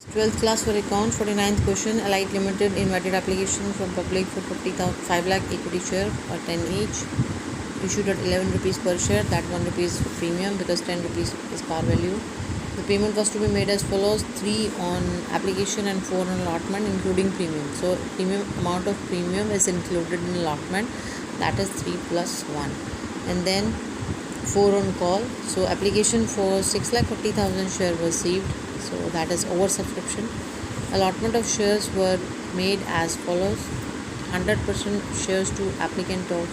12th class for accounts, 49th question. Allied Limited invited application from public for 5 lakh equity share or 10 each, issued at 11 rupees per share. That 1 rupees premium because 10 rupees is par value. The payment was to be made as follows: 3 on application and 4 on allotment, including premium. So premium amount of premium is included in allotment, that is 3 plus 1, and then 4 on call. So application for 6,50,000 share was received, so that is oversubscription. Allotment of shares were made as follows: 100% shares to applicant of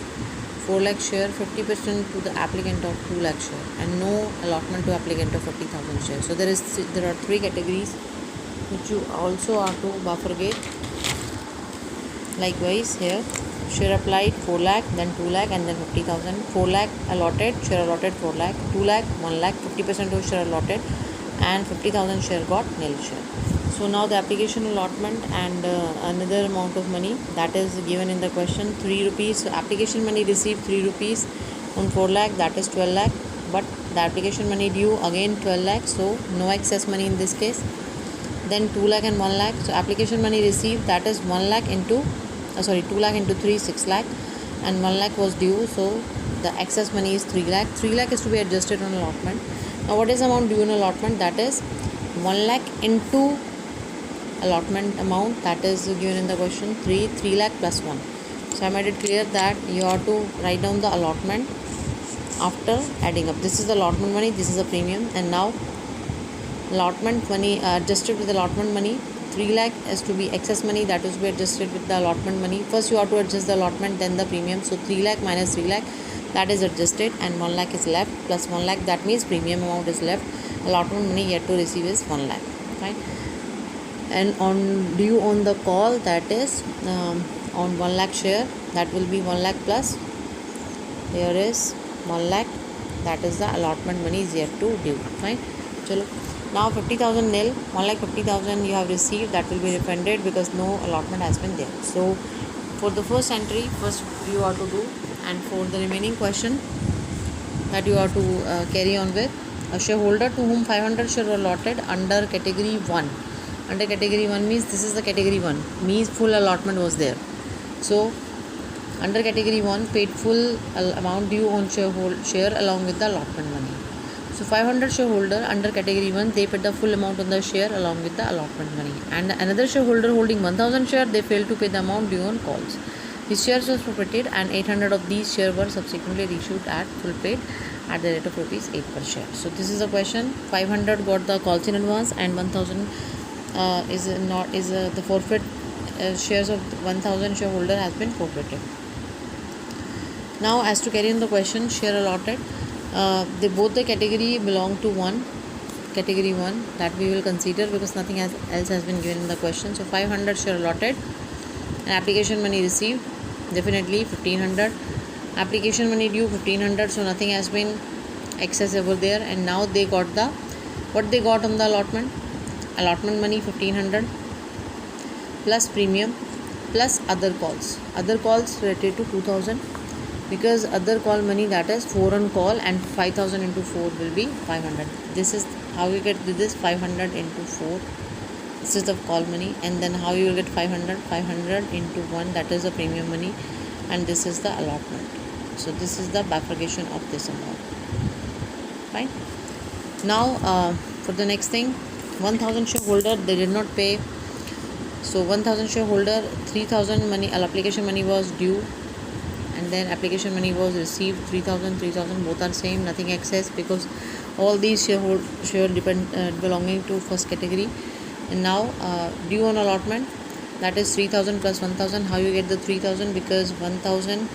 4 lakh share, 50% to the applicant of 2 lakh share, and no allotment to applicant of 50,000 shares. So there are 3 categories which you also are to bifurcate. Likewise here, share applied 4 lakh, then 2 lakh, and then 50,000. 4 lakh allotted, share allotted 4 lakh, 2 lakh, 1 lakh, 50% of share allotted, and 50,000 share got nil share. So now the application allotment and another amount of money that is given in the question, 3 rupees. So application money received 3 rupees on 4 lakh, that is 12 lakh, but the application money due again 12 lakh, so no excess money in this case. Then 2 lakh and 1 lakh. So application money received, that is 1 lakh into 2 lakh into 3, 6 lakh, and 1 lakh was due, so the excess money is 3 lakh. 3 lakh is to be adjusted on allotment. Now what is the amount due in allotment? That is 1 lakh into allotment amount, that is given in the question, 3 lakh plus 1. So I made it clear that you have to write down the allotment after adding up. This is the allotment money, this is the premium, and now allotment money adjusted with the allotment money. 3 lakh is to be excess money, that is to be adjusted with the allotment money. First you have to adjust the allotment, then the premium. So 3 lakh minus 3 lakh, that is adjusted, and 1 lakh is left, plus 1 lakh, that means premium amount is left. Allotment money yet to receive is 1 lakh. Fine. And on due on the call, that is on 1 lakh share, that will be 1 lakh plus, here is 1 lakh, that is the allotment money is yet to due. Fine. Chalo. Now 50,000 nil, 1,50,000 you have received, that will be refunded because no allotment has been there. So for the first entry, first you have to do, and for the remaining question that you have to carry on with, a shareholder to whom 500 share were allotted under category 1. Under category 1 means this is the category 1, means full allotment was there. So under category 1 paid full amount due on share along with the allotment money. So 500 shareholder under category 1, they paid the full amount on the share along with the allotment money. And another shareholder holding 1000 share, they failed to pay the amount due on calls. His shares was forfeited, and 800 of these shares were subsequently issued at full paid at the rate of rupees 8 per share. So this is the question. 500 got the calls in advance, and 1000 is the forfeit shares of 1000 shareholder has been forfeited. Now as to carry on the question, share allotted. Both the category belong to category 1, that we will consider because nothing else has been given in the question. So 500 share allotted, and application money received definitely 1500, application money due 1500, so nothing has been excess over there. And now they got what they got on the allotment money 1500 plus premium plus other calls related to 2000, because other call money, that is 4 on call, and 5,000 into 4 will be 500. This is how you get this 500 into 4. This is the call money, and then how you will get 500 into 1, that is the premium money, and this is the allotment. So this is the bifurcation of this amount. Fine. Now for the next thing, 1000 shareholder, they did not pay. So 1000 shareholder, 3000 money application money was due, and then application money was received 3000, both are same, nothing excess, because all these share belonging to first category. And now due on allotment, that is 3000 plus 1000. How you get the 3000? Because 1000,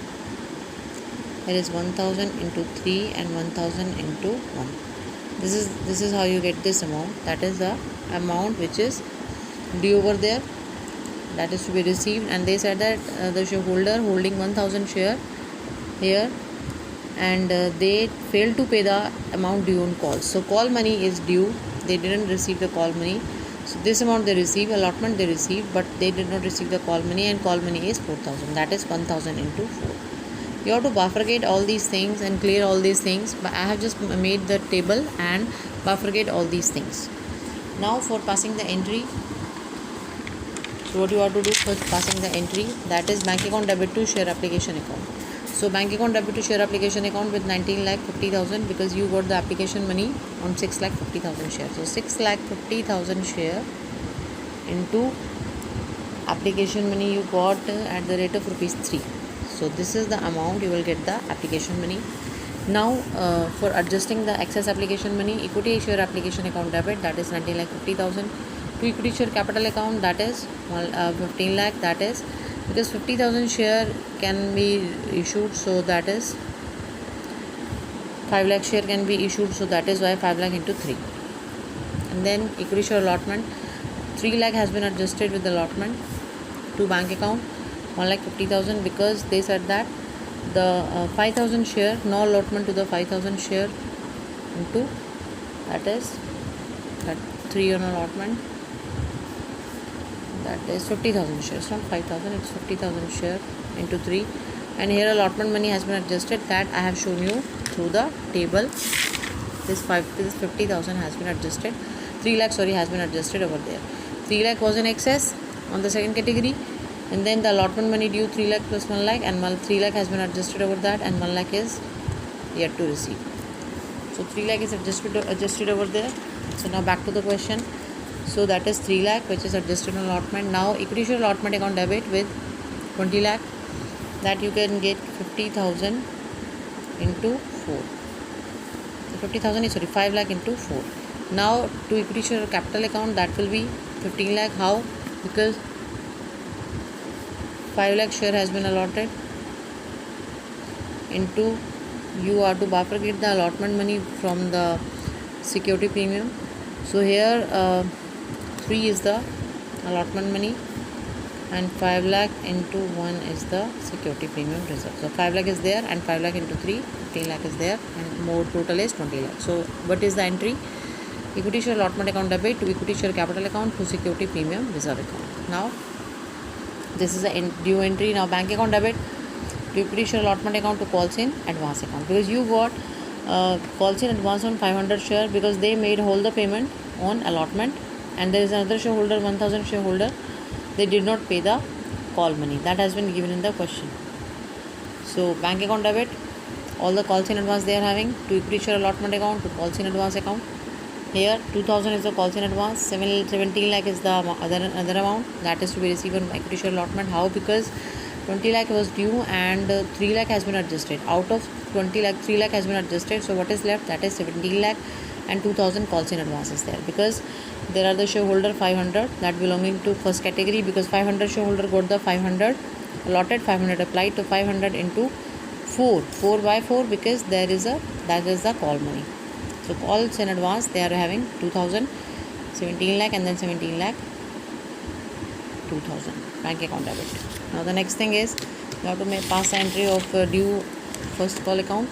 there is 1000 into 3 and 1000 into 1. This is how you get this amount, that is the amount which is due over there, that is to be received. And they said that the shareholder holding 1000 share here, and they failed to pay the amount due on calls. So call money is due, they didn't receive the call money, so this amount they receive, allotment they received, but they did not receive the call money, and call money is 4000, that is 1000 into 4. You have to bifurcate all these things and clear all these things, but I have just made the table and bifurcate all these things. Now for passing the entry, so what you have to do for passing the entry, that is bank account debit to share application account. So bank account debit to share application account with 19,50,000 because you got the application money on 6,50,000 shares. So 6,50,000 share into application money you got at the rate of rupees 3. So this is the amount you will get the application money. Now for adjusting the excess application money, equity share application account debit, that is 19,50,000, to equity share capital account, that is 15 lakh, that is because 50,000 share can be issued, so that is 5 lakh share can be issued, so that is why 5 lakh into 3. And then equity share allotment, 3 lakh has been adjusted with the allotment to bank account 1,50,000 because they said that the 5,000 share, no allotment to the 5,000 share into, that is that 3 on allotment, that is 50,000 shares, not 5,000, it's 50,000 share into 3. And here allotment money has been adjusted, that I have shown you through the table. This 50,000 has been adjusted, 3 lakh has been adjusted over there. 3 lakh was in excess on the second category, and then the allotment money due 3 lakh plus 1 lakh, and 3 lakh has been adjusted over that, and 1 lakh is yet to receive. So 3 lakh is adjusted over there. So now back to the question. So that is 3 lakh which is adjusted on allotment. Now equity share allotment account debit with 20 lakh, that you can get 50,000 into 4. 50,000 is 5 lakh into 4. Now to equity share capital account, that will be 15 lakh. How? Because 5 lakh share has been allotted into, you are to bifurcate the allotment money from the security premium. So here 3 is the allotment money and 5 lakh into 1 is the security premium reserve. So 5 lakh is there and 5 lakh into 3, 15 lakh is there, and more total is 20 lakh. So what is the entry? Equity share allotment account debit to equity share capital account to security premium reserve account. Now this is the due entry. Now bank account debit to equity share allotment account to calls in advance account, because you got calls in advance on 500 share because they made whole the payment on allotment, and there is another shareholder, 1000 shareholder, they did not pay the call money. That has been given in the question. So bank account debit, all the calls in advance they are having to equity share allotment account to calls in advance account. Here 2000 is the calls in advance, 17 lakh is the other amount that is to be received on equity share allotment. How? Because 20 lakh was due and 3 lakh has been adjusted. Out of 20 lakh, 3 lakh has been adjusted. So what is left? That is 17 lakh and 2000 calls in advance is there, because there are the shareholder 500 that belonging to first category, because 500 shareholder got the 500 allotted, 500 applied to 500 into 4 by 4 because that is the call money. So calls in advance they are having 2000, 17 lakh and then 17 lakh 2000 bank account debit. Now the next thing is you have to pass the entry of due first call account.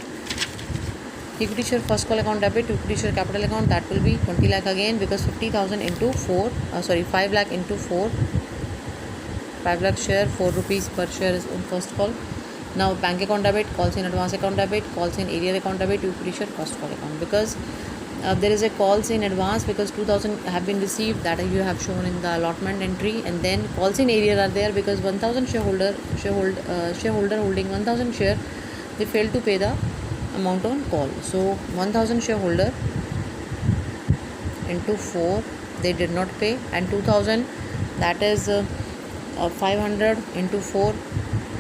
Equity share first call account debit to equity share capital account, that will be 20 lakh again, because 50,000 into 5 lakh into 4, 5 lakh share, 4 rupees per share is on first call. Now bank account debit, calls in advance account debit, calls in area account debit to equity share first call account, because there is a calls in advance because 2000 have been received, that you have shown in the allotment entry, and then calls in area are there because 1000 shareholder holding 1000 share, they failed to pay the amount on call. So 1000 shareholder into 4 they did not pay, and 2000 that is 500 into 4,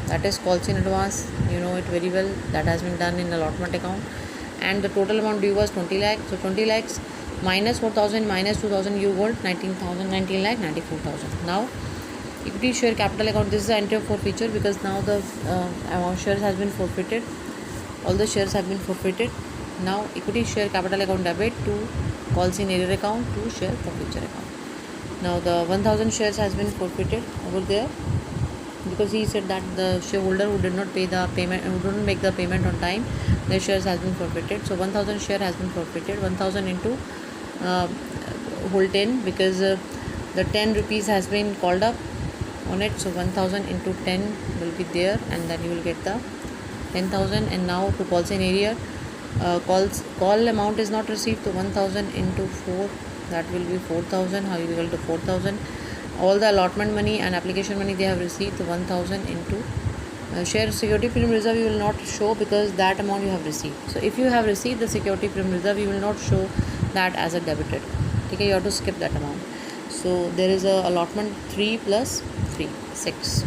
that is calls in advance, you know it very well, that has been done in allotment account, and the total amount due was 20 lakh. So 20 lakhs minus 4000 minus 2000, you got 19 lakh 94,000. Now equity share capital account, this is the entry of forfeiture because now the amount shares has been forfeited, all the shares have been forfeited. Now equity share capital account debit to calls in area account to share forfeiture account. Now the 1000 shares has been forfeited over there because he said that the shareholder who did not pay the payment, who didn't make the payment on time, their shares has been forfeited. So 1000 share has been forfeited, 1000 into whole 10 because the 10 rupees has been called up on it. So 1000 into 10 will be there, and then you will get the 10,000. And now to calls in area, call amount is not received, so 1000 into 4 that will be 4,000. How is equal to 4,000? All the allotment money and application money they have received, 1,000 into share security premium reserve you will not show because that amount you have received. So if you have received the security premium reserve, you will not show that as a debited. Okay, you have to skip that amount. So there is a allotment 3 plus 3, 6.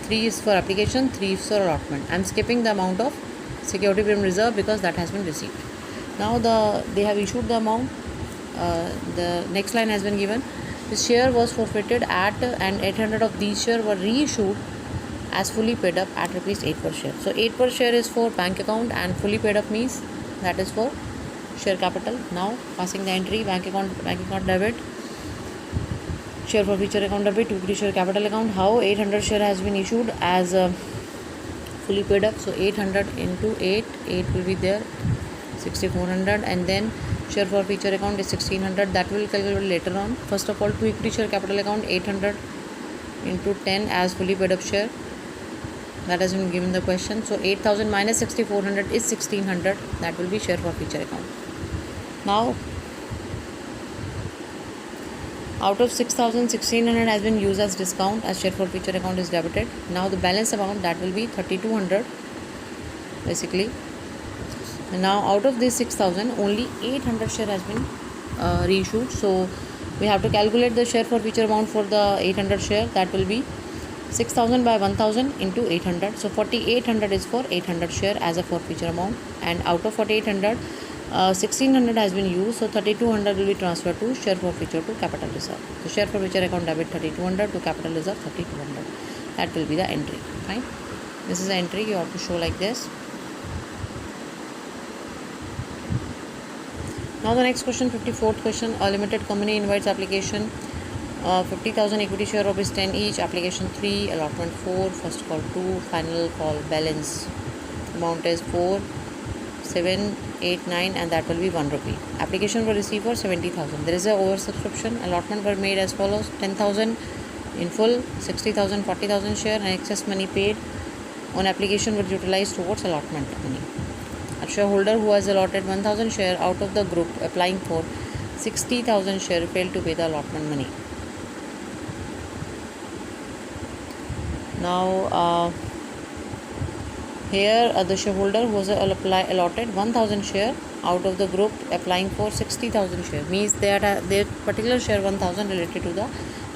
3 is for application, 3 is for allotment. I am skipping the amount of security premium reserve because that has been received. Now they have issued the amount. The next line has been given. The share was forfeited at and 800 of these shares were reissued as fully paid up at rupees 8 per share. So 8 per share is for bank account and fully paid up means that is for share capital. Now passing the entry, bank account debit, share forfeiture account debit, equity share capital account. How 800 share has been issued as fully paid up. So 800 into 8 will be there, 6400, and then share forfeiture account is 1600. That will calculate later on. First of all, to equity share capital account, 800 into 10 as fully paid up share. That has been given the question. So 8,000 minus 6400 is 1600. That will be share forfeiture account. Now out of 6,000, 1600 has been used as discount as share forfeiture account is debited. Now the balance amount, that will be 3,200 basically. And now out of this 6,000, only 800 share has been reissued. So we have to calculate the share forfeiture amount for the 800 share. That will be 6,000 by 1,000 into 800. So 4,800 is for 800 share as a forfeiture amount. And out of 4,800, 1,600 has been used. So 3,200 will be transferred to share forfeiture to capital reserve. So share forfeiture account debit 3,200 to capital reserve 3,200. That will be the entry. Fine. This is the entry. You have to show like this. Now the next question, 54th question. A limited company invites application 50,000 equity share rupees 10 each. Application 3, allotment 4, first call 2, final call balance amount is 4, 7, 8, 9, and that will be 1 rupee. Application were received for 70,000. There is a oversubscription. Allotment were made as follows: 10,000 in full, 60,000, 40,000 share, and excess money paid on application were utilized towards allotment money. A shareholder who has allotted 1,000 share out of the group applying for 60,000 share failed to pay the allotment money. Now here the shareholder who was allotted 1,000 share out of the group applying for 60,000 share means their particular share 1,000 related to the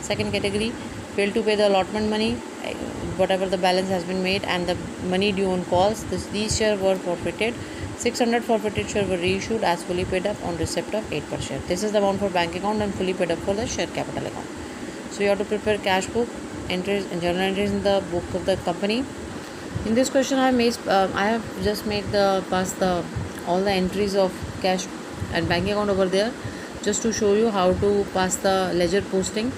second category failed to pay the allotment money, whatever the balance has been made, and the money due on calls. These shares were forfeited. 600 forfeited share were reissued as fully paid up on receipt of 8 per share. This is the amount for bank account and fully paid up for the share capital account. So you have to prepare cash book, entries and journal entries in the book of the company. In this question I have just made all the entries of cash and bank account over there just to show you how to pass the ledger posting,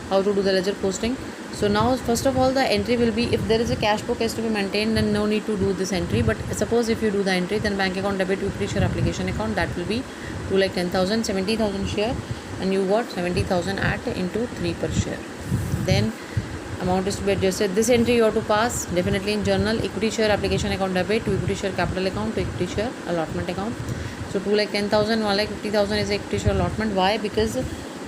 how to do the ledger posting. So now first of all the entry will be, if there is a cash book has to be maintained, then no need to do this entry. But suppose if you do the entry, then bank account debit equity share application account, that will be 2,10,000, 70,000 share, and you got 70,000 at into 3 per share. Then amount is to be adjusted. This entry you have to pass definitely in journal. Equity share application account debit to equity share capital account to equity share allotment account. So 2,10,000, 1,50,000 is equity share allotment. Why? Because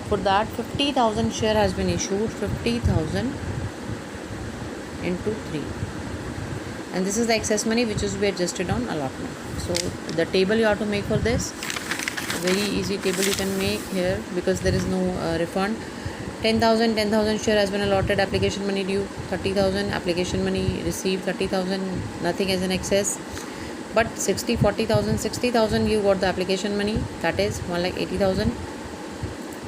for that 50,000 share has been issued, 50,000 into 3, and this is the excess money which is to be adjusted on allotment. So the table you have to make for this, very easy table you can make here because there is no refund. 10,000 share has been allotted, application money due 30,000, application money received 30,000, nothing as an excess. But 40,000 you got the application money, that is 1,80,000,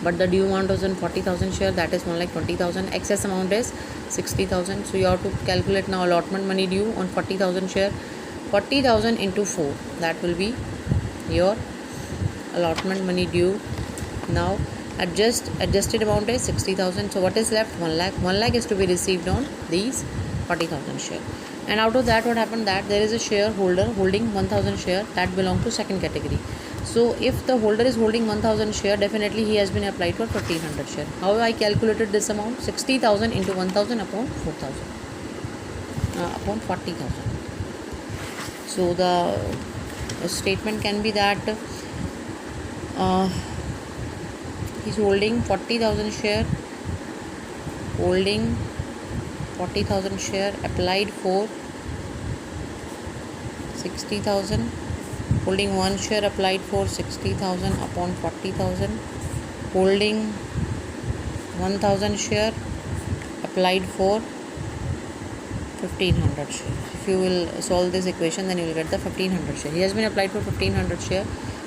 but the due amount was on 40,000 share, that is 1,20,000. Excess amount is 60,000. So you have to calculate now allotment money due on 40,000 share. 40,000 into 4, that will be your allotment money due. Now adjusted amount is 60,000. So what is left? 1 lakh. 1 lakh is to be received on these 40,000 share. And out of that, what happened, that there is a shareholder holding 1,000 share that belong to second category. So if the holder is holding 1,000 share, definitely he has been applied for 1,500 share. How I calculated this amount? 60,000 into 1,000 upon 4,000 upon 40,000. So the statement can be that he's holding 40,000 share, holding 40,000 share, applied for 60,000, holding 1 share, applied for 60,000 upon 40,000, holding 1,000 share, applied for 1,500 share. If you will solve this equation, then you will get the 1,500 share. He has been applied for 1,500 share.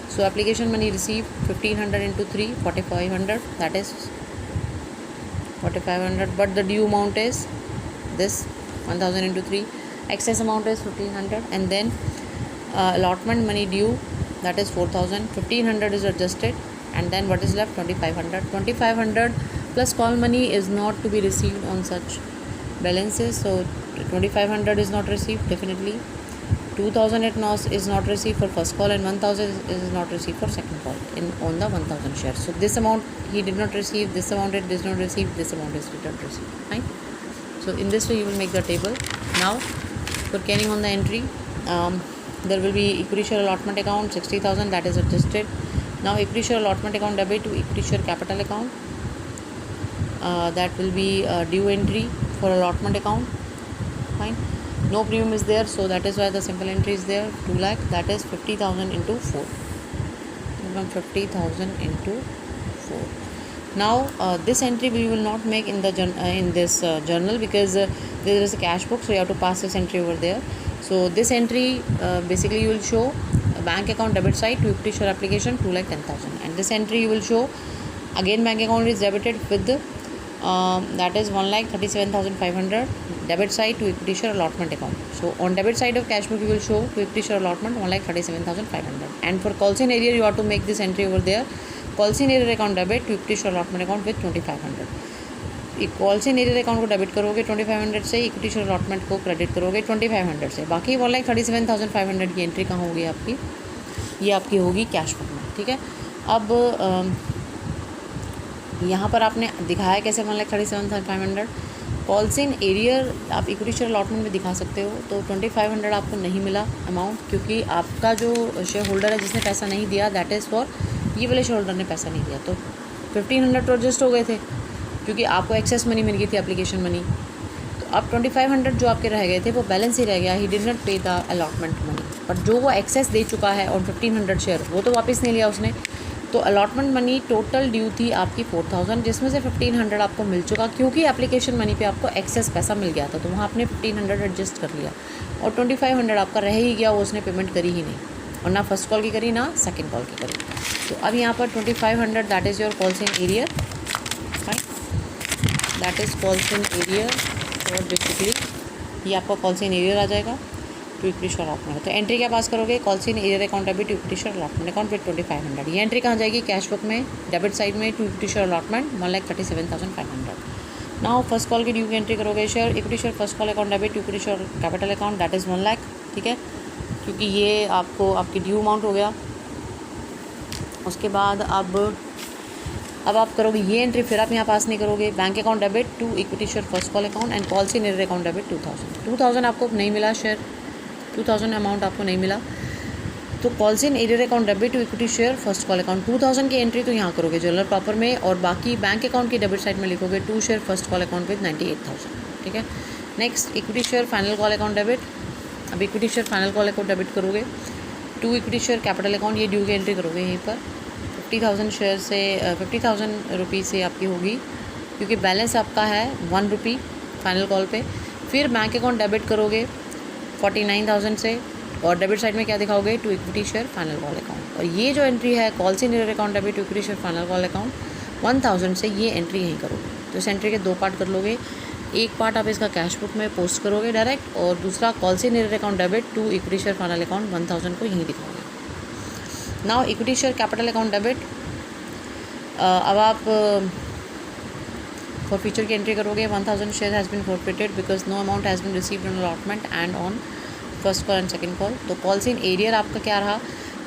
So application money received 1,500 into 3, 4,500. That is 4,500. But the due amount is this 1,000 into 3. Excess amount is 1,500. And then allotment money due, that is 4,000. 1,500 is adjusted. And then what is left? 2,500. 2,500 plus call money is not to be received on such balances. So 2,500 is not received definitely. 2,000 at NOS is not received for first call, and 1,000 is not received for second call on the 1,000 shares. So this amount he did not receive, this amount it did not receive, this amount is did not receive. Fine. So in this way you will make the table. Now for carrying on the entry, there will be equity share allotment account 60,000, that is adjusted. Now equity share allotment account debit to equity share capital account, that will be due entry for allotment account. Fine. No premium is there, so that is why the simple entry is there. 2 lakh, that is 50,000 into 4. 50,000 into 4. Now this entry we will not make in the journal because there is a cash book, so you have to pass this entry over there. So this entry basically you will show a bank account debit side to equity share application 2,10,000, and this entry you will show again bank account is debited with that is 1,37,500 debit side to equity share allotment account. So on debit side of cash book you will show to equity share allotment 1,37,500, and for call sign area you have to make this entry over there. Call sign area account debit to equity share allotment account with 2,500. Call से arrear account को debit करोगे 2,500 से, equity share allotment को credit करोगे 2,500 से, बाकी 1,37,500 की entry कहाँ होगी आपकी? ये आपकी होगी कैश बुक में. ठीक है. अब यहाँ पर आपने दिखाया कैसे 1,37,500. कॉल इन एरियर आप इक्विटी शेयर अलॉटमेंट में दिखा सकते हो. तो 2,500 आपको नहीं मिला अमाउंट, क्योंकि आपका जो शेयर होल्डर है जिसने पैसा नहीं दिया, दैट इज़ फॉर ये वाले शेयर होल्डर ने पैसा नहीं दिया. तो 1,500 तो एडजस्ट हो गए थे क्योंकि आपको एक्सेस मनी मिल गई थी, एप्लीकेशन मनी. तो अब 2,500 जो आपके रह गए थे वो बैलेंस ही रह गया. ही डिड नॉट पे द अलॉटमेंट मनी. बट जो वो एक्सेस दे चुका है और 1,500 शेयर वो तो वापस नहीं लिया उसने. तो अलॉटमेंट मनी टोटल ड्यू थी आपकी 4,000, जिसमें से 1,500 आपको मिल चुका क्योंकि एप्लीकेशन मनी पे आपको एक्सेस पैसा मिल गया था. तो वहाँ आपने 1,500 एडजस्ट कर लिया और 2,500 आपका रह ही गया, वो उसने पेमेंट करी ही नहीं, और ना फर्स्ट कॉल की करी ना सेकेंड कॉल की करी. तो अब यहाँ पर 2,500 that is your calls in arrear. Fine. That is calls in arrear. और बेसिकली ये आपका कॉल्स इन एरियर आ जाएगा टू इक्विटी शेयर अलॉटमेंट. तो एंट्री क्या पास करोगे? Calls in arrear account debit to equity share allotment account with 2,500. ये entry कहाँ जाएगी? कैश बुक में डेबिट साइड में to equity share allotment 1,37,500. Now first call की ड्यू की एंट्री करोगे share equity share first call account debit to equity share capital account that is 1 lakh. ठीक है, क्योंकि ये आपको आपकी ड्यू अमाउंट हो गया. उसके बाद अब आप करोगे ये एंट्री, फिर आप यहाँ पास नहीं करोगे. Bank account debit to equity share first call account and calls in arrear account debit 2,000 आपको नहीं मिला शेयर, 2,000 अमाउंट आपको नहीं मिला. तो calls in arrear account debit to equity share first call account 2,000 की एंट्री तो यहाँ करोगे जनरल प्रॉपर में, और बाकी बैंक अकाउंट की डेबिट साइड में लिखोगे to share first call account with 98,000. ठीक है. Next equity share final call account debit. अब equity share final call account debit करोगे to equity share capital account, ये ड्यू की एंट्री करोगे यहीं पर 50,000 शेयर से 50,000 रुपीज़ से आपकी होगी, क्योंकि बैलेंस आपका है 1 रुपी फाइनल कॉल पे. फिर बैंक अकाउंट डेबिट करोगे 49,000 से, और डेबिट साइड में क्या दिखाओगे? To equity share final call account. और ये जो एंट्री है calls in arrear account debit to equity share final call account 1,000 से, ये एंट्री यहीं करोगे. तो इस एंट्री के 2 पार्ट कर लोगे. एक पार्ट आप इसका कैश बुक में पोस्ट करोगे डायरेक्ट, और दूसरा calls in arrear account debit to equity share final account 1,000 को यहीं दिखाओगे. Now equity share capital account debit. अब आप फॉर फ्यूचर की एंट्री करोगे 1,000 share has been forfeited because no amount has been received on allotment and on first call and second call. तो calls in arrear आपका क्या रहा?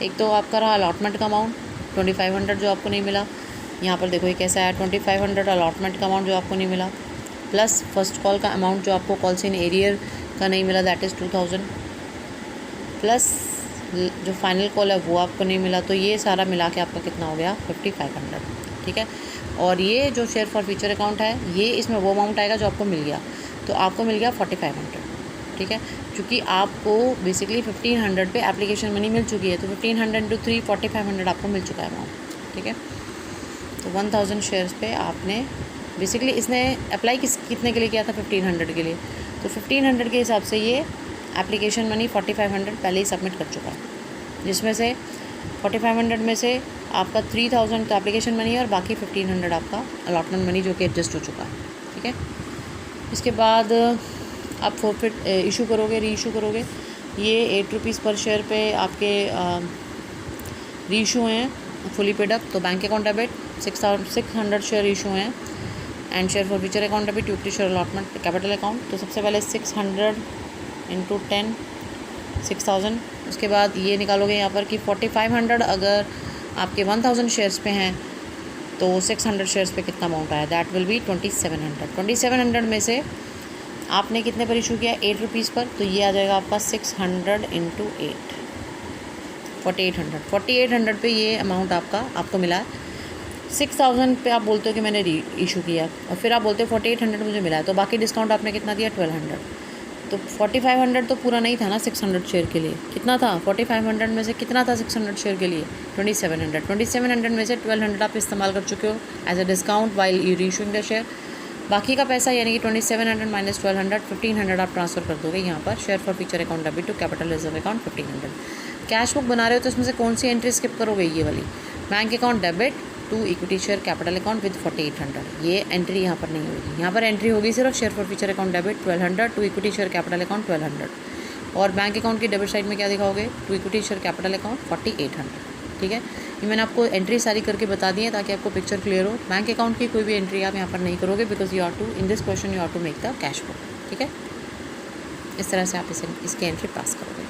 एक तो आपका रहा अलॉटमेंट का अमाउंट 2,500 जो आपको नहीं मिला. यहाँ पर देखो ये कैसा है, 2,500 अलॉटमेंट का अमाउंट जो आपको नहीं मिला, प्लस फर्स्ट कॉल का अमाउंट जो आपको कॉल्स इन एरियर का नहीं मिला दैट इज़ 2,000, प्लस जो फाइनल कॉल है वो आपको नहीं मिला. तो ये सारा मिला के आपका कितना हो गया? 5,500. ठीक है। और ये जो शेयर फॉर फ्यूचर अकाउंट है, ये इसमें वो अमाउंट आएगा जो आपको मिल गया। तो आपको मिल गया 4500, ठीक है। क्योंकि आपको बेसिकली 1500 पे एप्लीकेशन मनी मिल चुकी है, तो 1500 इंटू 3 4500 आपको मिल चुका है अमाउंट, ठीक है। तो 1000 शेयर्स पे आपने बेसिकली इसने अप्लाई कितने के लिए किया था, 1500 के लिए। तो 1500 के हिसाब से ये एप्लीकेशन मनी 4500 पहले ही सबमिट कर चुका है, जिसमें से 4500 में से आपका 3000 का एप्लीकेशन मनी है और बाकी 1500 आपका अलॉटमेंट मनी जो कि एडजस्ट हो चुका है, ठीक है। इसके बाद आप फॉरफिट इशू करोगे, री इशू करोगे। ये 8 रुपीज़ पर शेयर पे आपके री इशू हैं फुली पेड अप। तो bank account debit 600 share issue हैं and share for future account debit equity share allotment capital account. तो सबसे पहले 600 इंटू 10 6000। उसके बाद ये निकालोगे यहाँ पर कि 4500 अगर आपके 1000 शेयर्स पे हैं तो 600 शेयर्स पे कितना अमाउंट आया, दैट विल बी 2700। 2700 में से आपने कितने पर इशू किया, 8 रुपीज़ पर, तो ये आ जाएगा आपका 600 इंटू 8 4800 पे ये अमाउंट आपको मिला है। 6000 पे आप बोलते हो कि मैंने री इशू किया और फिर आप बोलते हो 4800 मुझे मिला है, तो बाकी डिस्काउंट आपने कितना दिया, 1200। तो 4500 तो पूरा नहीं था ना 600 शेयर के लिए, कितना था 4500 में से कितना था 600 शेयर के लिए, 2700। 2700 में से 1200 आप इस्तेमाल कर चुके हो as a discount while you reissuing the share. बाकी का पैसा यानी कि 2700 माइनस 1200 1500 आप ट्रांसफ़र कर दोगे यहाँ पर share for future account debit to capital reserve account 1500। Cash book बना रहे हो तो इसमें से कौन सी एंट्री स्किप करोगे, ये वाली bank account debit to equity share capital account with 4800, ये एंट्री यहाँ पर नहीं होगी। यहाँ पर एंट्री होगी सिर्फ share for future account debit 1200 to equity share capital account 1200 और बैंक अकाउंट की डेबिट साइड में क्या दिखाओगे, to equity share capital account 4800, ठीक है। ये मैंने आपको एंट्री सारी करके बता दी है ताकि आपको पिक्चर क्लियर हो। बैंक अकाउंट की कोई भी एंट्री आप यहाँ पर नहीं करोगे because you are to in this question you are to make the cash book, ठीक है। इस तरह से आप इसकी एंट्री पास करोगे।